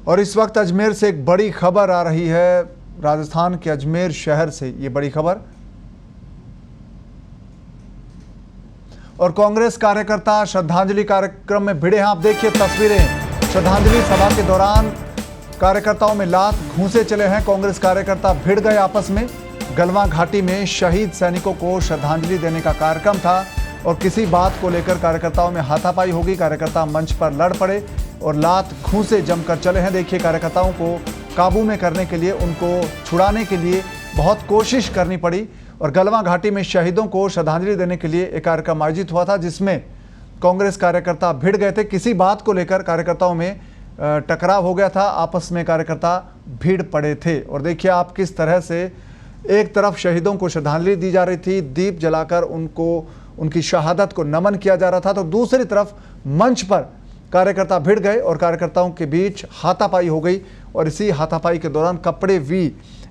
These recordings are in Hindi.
और इस वक्त अजमेर से एक बड़ी खबर आ रही है, राजस्थान के अजमेर शहर से ये बड़ी खबर। और कांग्रेस कार्यकर्ता श्रद्धांजलि कार्यक्रम में भिड़े हैं। आप देखिए तस्वीरें, श्रद्धांजलि सभा के दौरान कार्यकर्ताओं में लात घूंसे चले हैं। कांग्रेस कार्यकर्ता भिड़ गए आपस में। गलवां घाटी में शहीद सैनिकों को श्रद्धांजलि देने का कार्यक्रम था और किसी बात को लेकर कार्यकर्ताओं में हाथापाई होगी। कार्यकर्ता मंच पर लड़ पड़े और लात घूंसे जमकर चले हैं। देखिए कार्यकर्ताओं को काबू में करने के लिए, उनको छुड़ाने के लिए बहुत कोशिश करनी पड़ी। और गलवां घाटी में शहीदों को श्रद्धांजलि देने के लिए एक कार्यक्रम आयोजित हुआ था जिसमें कांग्रेस कार्यकर्ता भिड़ गए थे। किसी बात को लेकर कार्यकर्ताओं में टकराव हो गया था, आपस में कार्यकर्ता भीड़ पड़े थे। और देखिए आप किस तरह से एक तरफ शहीदों को श्रद्धांजलि दी जा रही थी, दीप जलाकर उनको उनकी शहादत को नमन किया जा रहा था, तो दूसरी तरफ मंच पर कार्यकर्ता भिड़ गए और कार्यकर्ताओं के बीच हाथापाई हो गई। और इसी हाथापाई के दौरान कपड़े भी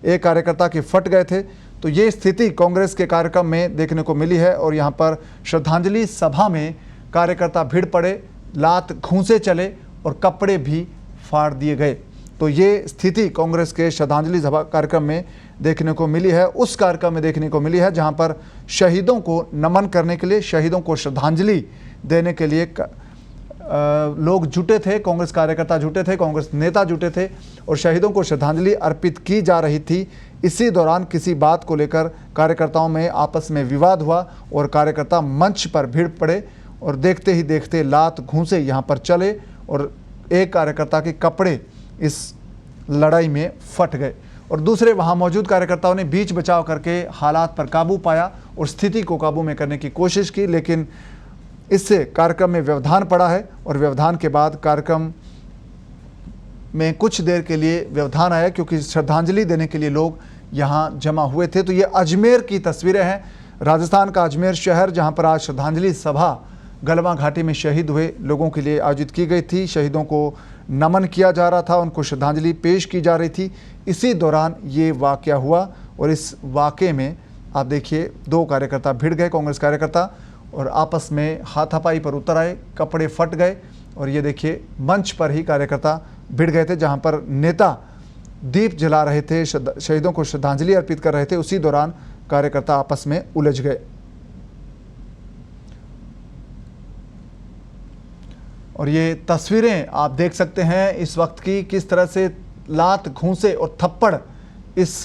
एक कार्यकर्ता के फट गए थे। तो ये स्थिति कांग्रेस के कार्यक्रम में देखने को मिली है। और यहाँ पर श्रद्धांजलि सभा में कार्यकर्ता भिड़ पड़े, लात घूंसे चले और कपड़े भी फाड़ दिए गए। तो ये स्थिति कांग्रेस के श्रद्धांजलि सभा कार्यक्रम में देखने को मिली है, उस कार्यक्रम में देखने को मिली है जहां पर शहीदों को नमन करने के लिए, शहीदों को श्रद्धांजलि देने के लिए लोग जुटे थे, कांग्रेस कार्यकर्ता जुटे थे, कांग्रेस नेता जुटे थे और शहीदों को श्रद्धांजलि अर्पित की जा रही थी। इसी दौरान किसी बात को लेकर कार्यकर्ताओं में आपस में विवाद हुआ और कार्यकर्ता मंच पर भीड़ पड़े और देखते ही देखते लात घूंसे यहाँ पर चले और एक कार्यकर्ता के कपड़े इस लड़ाई में फट गए। और दूसरे वहाँ मौजूद कार्यकर्ताओं ने बीच बचाव करके हालात पर काबू पाया और स्थिति को काबू में करने की कोशिश की, लेकिन इससे कार्यक्रम में व्यवधान पड़ा है। और व्यवधान के बाद कार्यक्रम में कुछ देर के लिए व्यवधान आया क्योंकि श्रद्धांजलि देने के लिए लोग यहाँ जमा हुए थे। तो ये अजमेर की तस्वीरें हैं, राजस्थान का अजमेर शहर, जहाँ पर आज श्रद्धांजलि सभा गलवां घाटी में शहीद हुए लोगों के लिए आयोजित की गई थी। शहीदों को नमन किया जा रहा था, उनको श्रद्धांजलि पेश की जा रही थी। इसी दौरान ये वाकया हुआ और इस वाकये में आप देखिए दो कार्यकर्ता भिड़ गए, कांग्रेस कार्यकर्ता, और आपस में हाथापाई पर उतर आए, कपड़े फट गए। और ये देखिए मंच पर ही कार्यकर्ता भिड़ गए थे जहाँ पर नेता दीप जला रहे थे, शहीदों को श्रद्धांजलि अर्पित कर रहे थे। उसी दौरान कार्यकर्ता आपस में उलझ गए। और ये तस्वीरें आप देख सकते हैं इस वक्त की, किस तरह से लात घूंसे और थप्पड़ इस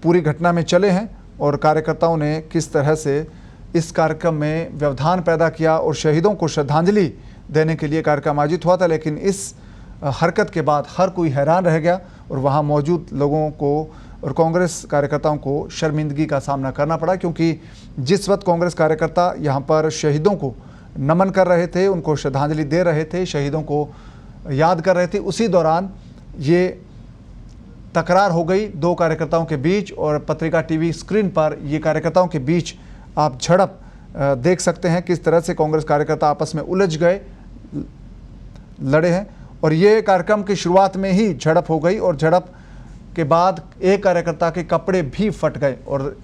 पूरी घटना में चले हैं और कार्यकर्ताओं ने किस तरह से इस कार्यक्रम में व्यवधान पैदा किया और शहीदों को श्रद्धांजलि देने के लिए कार्यक्रम आयोजित हुआ था। लेकिन इस हरकत के बाद हर कोई हैरान रह गया और वहाँ मौजूद लोगों को और कांग्रेस कार्यकर्ताओं को शर्मिंदगी का सामना करना पड़ा, क्योंकि जिस वक्त कांग्रेस कार्यकर्ता यहाँ पर शहीदों को नमन कर रहे थे, उनको श्रद्धांजलि दे रहे थे, शहीदों को याद कर रहे थे, उसी दौरान ये तकरार हो गई दो कार्यकर्ताओं के बीच। और पत्रिका टीवी स्क्रीन पर ये कार्यकर्ताओं के बीच आप झड़प देख सकते हैं, किस तरह से कांग्रेस कार्यकर्ता आपस में उलझ गए, लड़े हैं। और ये कार्यक्रम की शुरुआत में ही झड़प हो गई और झड़प के बाद एक कार्यकर्ता के कपड़े भी फट गए और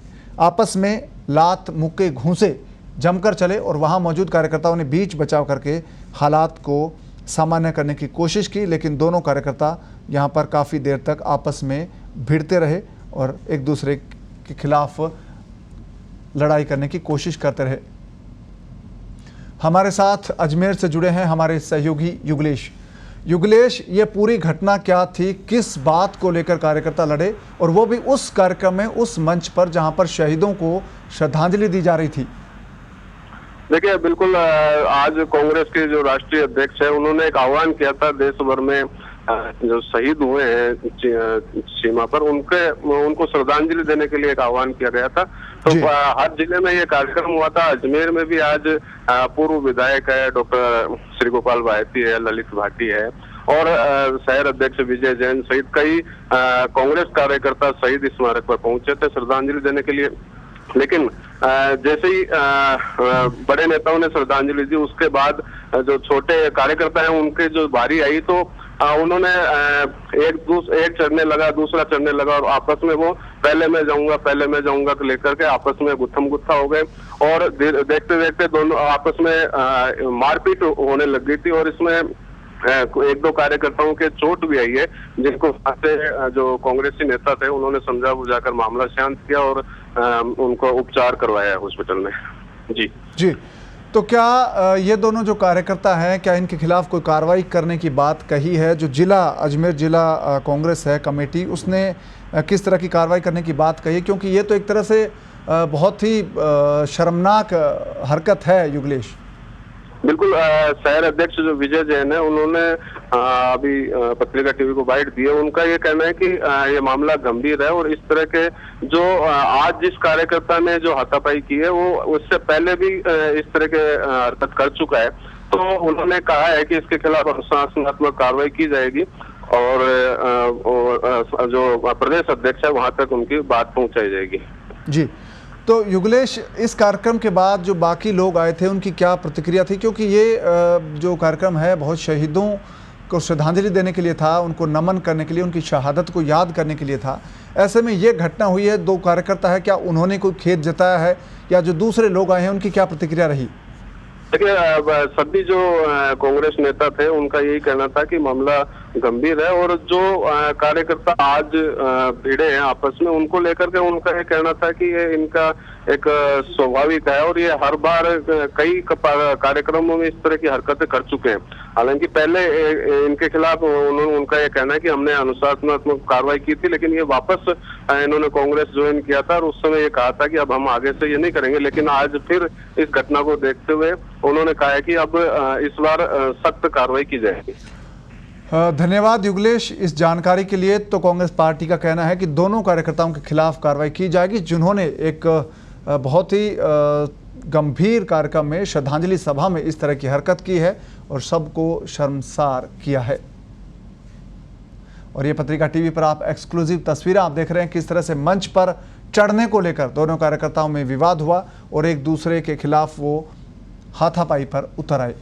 आपस में लात मुक्के घूंसे जमकर चले। और वहाँ मौजूद कार्यकर्ताओं ने बीच बचाव करके हालात को सामान्य करने की कोशिश की, लेकिन दोनों कार्यकर्ता यहाँ पर काफ़ी देर तक आपस में भिड़ते रहे और एक दूसरे के खिलाफ लड़ाई करने की कोशिश करते रहे। हमारे साथ अजमेर से जुड़े हैं हमारे सहयोगी युगलेश। युगलेश, ये पूरी घटना क्या थी, किस बात को लेकर कार्यकर्ता लड़े और वो भी उस कार्यक्रम में, उस मंच पर जहां पर शहीदों को श्रद्धांजलि दी जा रही थी? देखिए बिल्कुल, आज कांग्रेस के जो राष्ट्रीय अध्यक्ष है उन्होंने एक आह्वान किया था देश भर में जो शहीद हुए हैं सीमा पर उनको श्रद्धांजलि देने के लिए एक आह्वान किया गया था। तो हर जिले में ये कार्यक्रम हुआ था। अजमेर में भी आज पूर्व विधायक है डॉक्टर श्री गोपाल भाटी है, ललित भाटी है और शहर अध्यक्ष विजय जैन सहित कई कांग्रेस कार्यकर्ता शहीद स्मारक पर पहुंचे थे श्रद्धांजलि देने के लिए। लेकिन जैसे ही बड़े नेताओं ने श्रद्धांजलि दी, उसके बाद जो छोटे कार्यकर्ता हैं उनके जो बारी आई तो उन्होंने एक चढ़ने लगा, दूसरा चढ़ने लगा और आपस में वो पहले मैं जाऊंगा तो लेकर के आपस में गुत्थम गुत्था हो गए और देखते देखते दोनों आपस में मारपीट होने लग गई थी। और इसमें एक दो कार्यकर्ताओं के चोट भी आई है, जिनको वहाँ से जो कांग्रेसी नेता थे उन्होंने समझा बुझाकर मामला शांत किया और उनको उपचार करवाया है हॉस्पिटल में। जी। तो क्या ये दोनों जो कार्यकर्ता हैं, क्या इनके खिलाफ कोई कार्रवाई करने की बात कही है? जो अजमेर जिला कांग्रेस है कमेटी, उसने किस तरह की कार्रवाई करने की बात कही है? क्योंकि ये तो एक तरह से बहुत ही शर्मनाक हरकत है युगलेश। बिल्कुल, शहर अध्यक्ष जो विजय जैन है उन्होंने अभी पत्रिका टीवी को बाइट दी है। उनका ये कहना है कि ये मामला गंभीर है और इस तरह के जो आज जिस कार्यकर्ता ने जो हाथापाई की है वो उससे पहले भी इस तरह के हरकत कर चुका है। तो उन्होंने कहा है कि इसके खिलाफ अनुशासनात्मक कार्रवाई की जाएगी और जो प्रदेश अध्यक्ष है वहां तक उनकी बात पहुंचाई जाएगी। जी, तो युगलेश, इस कार्यक्रम के बाद जो बाकी लोग आए थे उनकी क्या प्रतिक्रिया थी? क्योंकि ये जो कार्यक्रम है बहुत शहीदों को श्रद्धांजलि देने के लिए था, उनको नमन करने के लिए, उनकी शहादत को याद करने के लिए था। ऐसे में ये घटना हुई है, दो कार्यकर्ता है, क्या उन्होंने कोई खेद जताया है या जो दूसरे लोग आए हैं उनकी क्या प्रतिक्रिया रही? देखिए, सभी जो कांग्रेस नेता थे उनका यही कहना था कि मामला गंभीर है और जो कार्यकर्ता आज भिड़े हैं आपस में उनको लेकर के उनका ये कहना था कि ये इनका एक स्वाभाविक है और ये हर बार कई कार्यक्रमों में इस तरह की हरकतें कर चुके हैं। हालांकि पहले इनके खिलाफ उनका ये कहना है कि हमने अनुशासनात्मक कार्रवाई की थी, लेकिन ये वापस इन्होंने कांग्रेस ज्वाइन किया था और उस समय ये कहा था कि अब हम आगे से ये नहीं करेंगे। लेकिन आज फिर इस घटना को देखते हुए उन्होंने कहा है कि अब इस बार सख्त कार्रवाई की जाएगी। धन्यवाद युगलेश इस जानकारी के लिए। तो कांग्रेस पार्टी का कहना है कि दोनों कार्यकर्ताओं के खिलाफ कार्रवाई की जाएगी जिन्होंने एक बहुत ही गंभीर कार्यक्रम में, श्रद्धांजलि सभा में इस तरह की हरकत की है और सबको शर्मसार किया है। और ये पत्रिका टीवी पर आप एक्सक्लूसिव तस्वीरें आप देख रहे हैं किस तरह से मंच पर चढ़ने को लेकर दोनों कार्यकर्ताओं में विवाद हुआ और एक दूसरे के खिलाफ वो हाथापाई पर उतर आए।